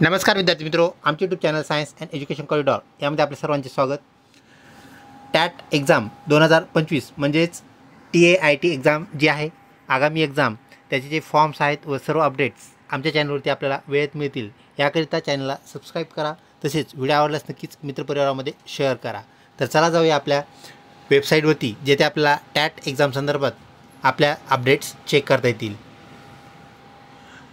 नमस्कार विद्यार्थी मित्रों, आमचे YouTube channel science and education corridor यामध्ये आपल्या सर्वांचे स्वागत। टॅट एक्झाम 2025 म्हणजेच TAIT एक्झाम जी आहे आगामी एक्झाम, त्याचे जे फॉर्म्स आहेत व सर्व अपडेट्स आमच्या चॅनलवरती आपल्याला वेळेत मिळतील याकरिता चॅनलला सबस्क्राईब करा। तसेच व्हिडिओ आवडल्यास नक्कीच मित्रपरिवारामध्ये शेअर करा। तर चला जाऊया आपल्या वेबसाईटवरती, जेथे आपल्याला टॅट एक्झाम संदर्भात आपल्या अपडेट्स चेक करता येतील।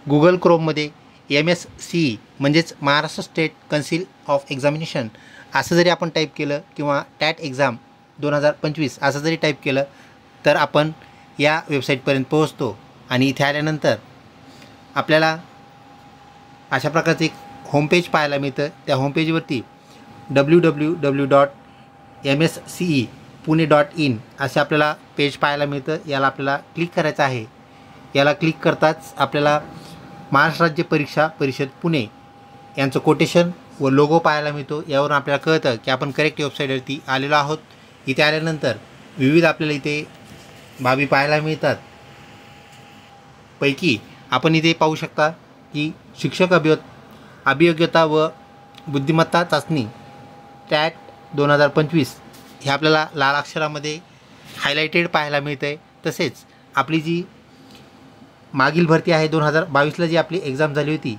गुगल क्रोममध्ये MSCE म्हणजेच Maharashtra state council of examination असं जरी आपण टाईप केलं किंवा टॅट एक्झाम 2025 असं जरी टाईप केलं तर आपण या वेबसाईटपर्यंत पोहोचतो। आणि इथे आल्यानंतर आपल्याला अशा प्रकारचं एक होमपेज पाहायला मिळतं। त्या होमपेजवरती www.mscepune.in असे आपल्याला पेज पाहायला मिळतं। याला आपल्याला क्लिक करायचं आहे। याला क्लिक करताच आपल्याला महाराष्ट्र राज्य परीक्षा परिषद पुणे यांचं कोटेशन व लोगो पाहायला मिळतो। यावरून आपल्याला कळतं की आपण करेक्ट वेबसाईटवरती आलेलो आहोत। इथे आल्यानंतर विविध आपल्याला इथे बाबी पाहायला मिळतात। पैकी आपण इथे पाहू शकता की शिक्षक अभियोग्यता व बुद्धिमत्ता चाचणी टॅट 2025 हे आपल्याला लाल अक्षरामध्ये हायलाइटेड पाहायला मिळते। तसेच आपली जी मागील भरती आहे 2022ला जी आपली एक्झाम झाली होती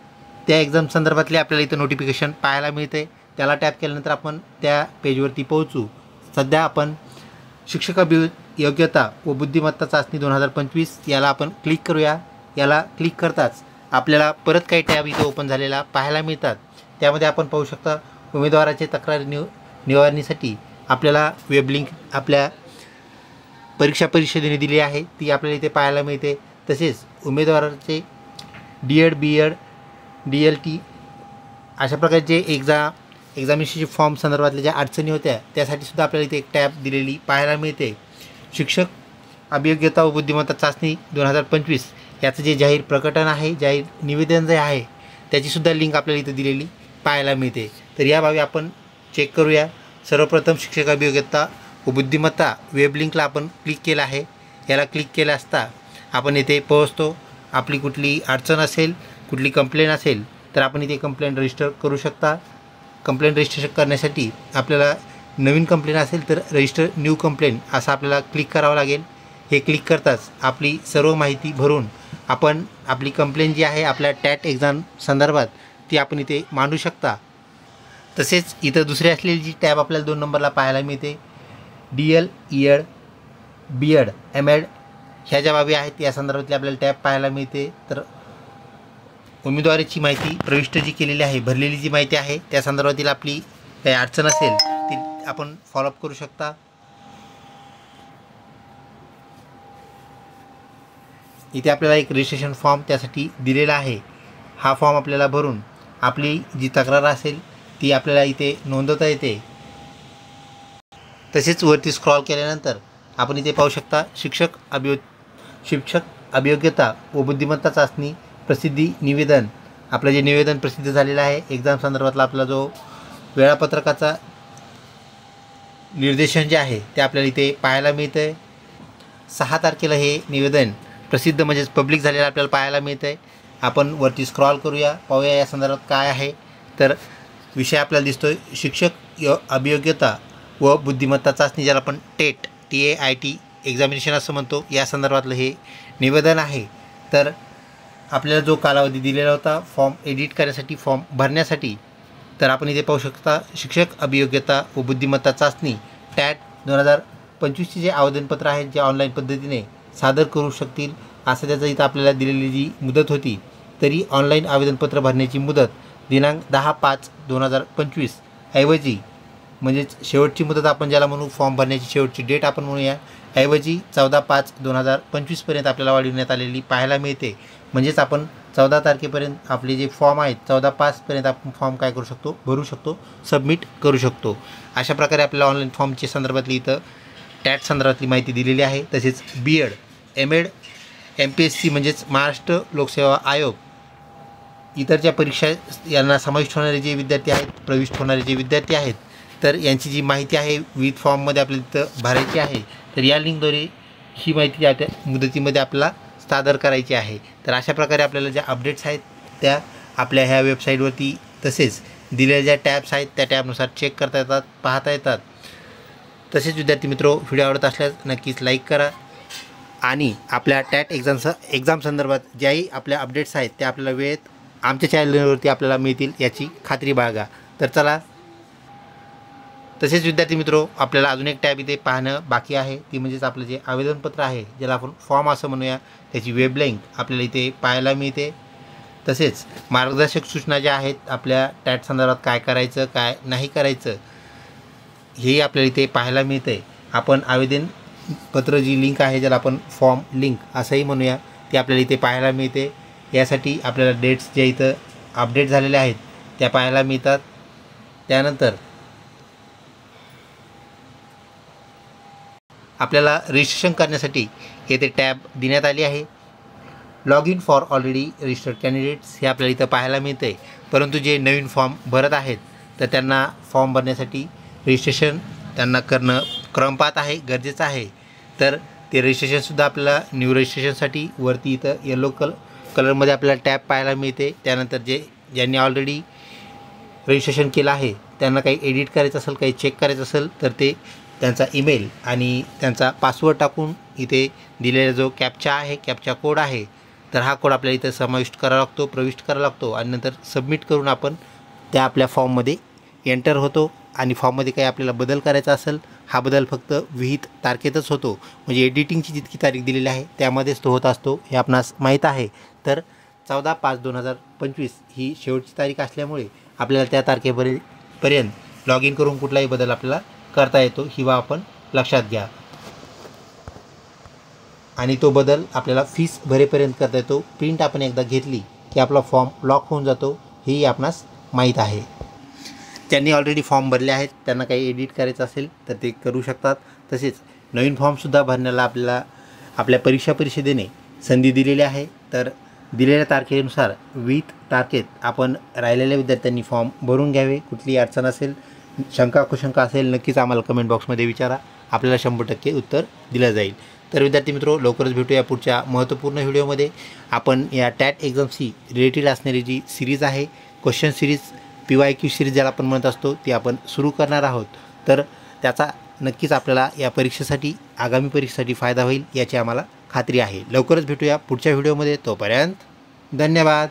त्या एक्झाम संदर्भातले आपल्याला इथं नोटिफिकेशन पाहायला मिळते। त्याला टॅप केल्यानंतर आपण त्या पेजवरती पोहोचू। सध्या आपण शिक्षक अभियोग्यता व बुद्धिमत्ता चाचणी 2025 याला आपण क्लिक करूया। याला क्लिक करताच आपल्याला परत काही टॅब इथे ओपन झालेला पाहायला मिळतात। त्यामध्ये आपण पाहू शकता उमेदवाराचे तक्रार निवारणीसाठी आपल्याला वेब लिंक आपल्या परीक्षा परिषदेने दिली आहे, ती आपल्याला इथे पाहायला मिळते। तसेच उमेदवाराचे DED BED DLT अशा प्रकारचे एक्झामिनेशनचे फॉर्म संदर्भातल्या ज्या अडचणी होत्या त्यासाठी सुद्धा आपल्याला इथे एक टॅब दिलेली पाहायला मिळते। शिक्षक अभियोग्यता व बुद्धिमत्ता चाचणी 2025 याचं जे जाहीर प्रकटन आहे, जाहीर निवेदन जे आहे त्याचीसुद्धा लिंक आपल्याला इथे दिलेली पाहायला मिळते। तर या बाबी आपण चेक करूया। सर्वप्रथम शिक्षक अभियोग्यता व बुद्धिमत्ता वेब लिंकला आपण क्लिक केलं आहे। याला क्लिक केलं असता आपण इथे पोहोचतो। आपली कुठली अडचण असेल, कुठली कंप्लेंट असेल तर आपण इथे कंप्लेंट रजिस्टर करू शकता। कंप्लेंट रजिस्ट्रेशन करण्यासाठी आपल्याला नवीन कंप्लेंट असेल तर रजिस्टर न्यू कंप्लेंट असं आपल्याला क्लिक करावं लागेल। हे क्लिक करताच आपली सर्व माहिती भरून आपण आपली कंप्लेंट जी आहे आपल्या टॅट एक्झाम संदर्भात ती आपण इथे मांडू शकता। तसेच इथं दुसरी असलेली जी टॅब आपल्याला 2 नंबरला पाहायला मिळते DL ED BED MED ह्या ज्या बाबी आहेत या संदर्भातली आपल्याला टॅब पाहायला मिळते। तर उमेदवाराची माहिती प्रविष्ट जी केलेली आहे, भरलेली जी माहिती आहे त्या संदर्भातील आपली काही अडचण असेल ती आपण फॉलोअप करू शकता। इथे आपल्याला एक रजिस्ट्रेशन फॉर्म त्यासाठी दिलेला आहे। हा फॉर्म आपल्याला भरून आपली जी तक्रार असेल ती आपल्याला इथे नोंदवता येते। तसेच वरती स्क्रॉल केल्यानंतर आपण इथे पाहू शकता शिक्षक अभियोग्यता व बुद्धिमत्ता चाचणी प्रसिद्धी निवेदन, आपलं जे निवेदन प्रसिद्ध झालेलं आहे एक्झाम संदर्भातला आपला जो वेळापत्रकाचा निर्देशन जे आहे ते आपल्याला इथे पाहायला मिळतं। 6 तारखेला हे निवेदन प्रसिद्ध म्हणजेच पब्लिक झालेलं आपल्याला पाहायला मिळतं आहे। आपण वरती स्क्रॉल करूया, पाहूया या संदर्भात काय आहे। तर विषय आपल्याला दिसतोय शिक्षक अभियोग्यता व बुद्धिमत्ता चाचणी, ज्याला आपण TAIT एक्झामिनेशन असं म्हणतो, या संदर्भातलं हे निवेदन आहे। तर आपल्याला जो कालावधी दिलेला होता फॉर्म एडिट करण्यासाठी, फॉर्म भरण्यासाठी, तर आपण इथे पाहू शकता शिक्षक अभियोग्यता व बुद्धिमत्ता चाचणी टॅट 2025चे जे आवेदनपत्र आहेत जे ऑनलाईन पद्धतीने सादर करू शकतील असं त्याचं इथं आपल्याला दिलेली जी मुदत होती, तरी ऑनलाईन आवेदनपत्र भरण्याची मुदत दिनांक 10/5/2025 ऐवजी, म्हणजेच शेवटची मुदत आपण ज्याला म्हणू, फॉर्म भरण्याची शेवटची डेट आपण म्हणूया, ऐवजी 14/5/2025 पर्यंत आपल्याला वाढवण्यात आलेली पाहायला मिळते। म्हणजेच आपण 14 तारखेपर्यंत आपले जे फॉर्म आहेत 14/5 पर्यंत आपण फॉर्म काय करू शकतो, भरू शकतो, सबमिट करू शकतो। अशा प्रकारे आपल्याला ऑनलाईन फॉर्मच्या संदर्भातली इथं टॅट संदर्भातली माहिती दिलेली आहे। तसेच BED MED MPSC म्हणजेच महाराष्ट्र लोकसेवा आयोग इतरच्या परीक्षा यांना समाविष्ट होणारे जे विद्यार्थी आहेत, प्रविष्ट होणारे जे विद्यार्थी आहेत, तर यांची जी माहिती आहे विविध फॉर्ममध्ये आपल्याला इथं भरायची आहे। तर या लिंकद्वारे ही माहिती त्या मुदतीमध्ये आपल्याला सादर करायची आहे। तर अशा प्रकारे आपल्याला ज्या अपडेट्स आहेत त्या आपल्या ह्या वेबसाईटवरती तसेच दिलेल्या ज्या टॅब्स आहेत त्या टॅबनुसार चेक करता येतात, पाहता येतात. तसेच विद्यार्थी मित्रो, व्हिडिओ आवडत असल्यास नक्कीच लाईक करा आणि आपल्या टॅट एक्झाम संदर्भात ज्याही आपल्या अपडेट्स आहेत त्या आपल्याला वेळेत आमच्या चॅनलवरती आपल्याला मिळतील याची खात्री बाळगा. तर चला, तसेच विद्यार्थी मित्रो, आपल्याला अजून एक टॅब इथे पाहणं बाकी आहे, ती म्हणजेच आपलं जे आवेदनपत्र आहे, ज्याला आपण फॉर्म असं म्हणूया, त्याची वेब लिंक आपल्याला इथे पाहायला मिळते. तसेच मार्गदर्शक सूचना ज्या आहेत आपल्या टॅट संदर्भात काय करायचं काय नाही करायचं हेही आपल्याला इथे पाहायला मिळते. आपण आवेदनपत्र जी लिंक आहे, ज्याला आपण फॉर्म लिंक असंही म्हणूया, ती आपल्याला इथे पाहायला मिळते. यासाठी आपल्याला डेट्स ज्या इथं अपडेट झालेल्या आहेत त्या पाहायला मिळतात. त्यानंतर आपल्याला रजिस्ट्रेशन करण्यासाठी येथे टॅब देण्यात आली आहे. Log in for already registered candidates हे आपल्याला इथं पाहायला मिळते. परंतु जे नवीन फॉर्म भरत आहेत तर त्यांना फॉर्म भरण्यासाठी रजिस्ट्रेशन त्यांना करणं क्रमपात आहे, गरजेचं आहे. तर ते रजिस्ट्रेशनसुद्धा आपल्याला न्यू रजिस्ट्रेशनसाठी वरती इथं येलो कलरमध्ये आपल्याला टॅब पाहायला मिळते. त्यानंतर ज्यांनी ऑलरेडी रजिस्ट्रेशन केलं आहे त्यांना काही एडिट करायचं असेल, काही चेक करायचं असेल तर ते त्यांचा ईमेल आणि त्यांचा पासवर्ड टाकून इथे दिलेला जो कॅप्चा आहे, कॅप्चा कोड आहे, तर हा कोड आपल्याला इथं समाविष्ट करावा लागतो, प्रविष्ट करावा लागतो आणि नंतर सबमिट करून आपण त्या आपल्या फॉर्ममध्ये एंटर होतो. आणि फॉर्ममध्ये काही आपल्याला बदल करायचा असेल, हा बदल फक्त विहित तारखेतच होतो, म्हणजे एडिटिंगची जितकी तारीख दिलेली आहे त्यामध्येच तो होत असतो, हे आपणास माहीत आहे. तर 14/5/2025 ही शेवटची तारीख असल्यामुळे आपल्याला त्या तारखेपर्यंत लॉग इन करून कुठलाही बदल आपल्याला करता येतो, ही बाब आपण लक्षात घ्या. आणि तो बदल आपल्याला फीस भरेपर्यंत करता येतो. प्रिंट आपण एकदा घेतली की आपला फॉर्म लॉक होऊन जातो, हेही आपणास माहीत आहे. ज्यांनी ऑलरेडी फॉर्म भरले आहेत त्यांना काही एडिट करायचं असेल तर ते करू शकतात. तसेच नवीन फॉर्मसुद्धा भरण्याला आपल्याला आपल्या परिषदेने संधी दिलेली आहे. तर दिलेल्या तारखेनुसार विथ तारखेत आपण राहिलेल्या विद्यार्थ्यांनी फॉर्म भरून घ्यावे. कुठलीही अडचण असेल, शंका कुशंका असेल, नक्कीच आम्हाला कमेंट बॉक्समध्ये विचारा, आपल्याला 100% उत्तर दिलं जाईल. तर विद्यार्थी मित्रो, लवकरच भेटूया पुढच्या महत्त्वपूर्ण व्हिडिओमध्ये. आपण या टॅट एक्झामशी रिलेटेड असणारी जी सिरीज आहे, क्वेश्चन सिरीज, PYQ सिरीज ज्याला आपण म्हणत असतो, ती आपण सुरू करणार आहोत. तर त्याचा नक्कीच आपल्याला या परीक्षेसाठी, आगामी परीक्षेसाठी फायदा होईल याची आम्हाला खात्री आहे. लवकरच भेटूया पुढच्या व्हिडिओमध्ये. तोपर्यंत धन्यवाद.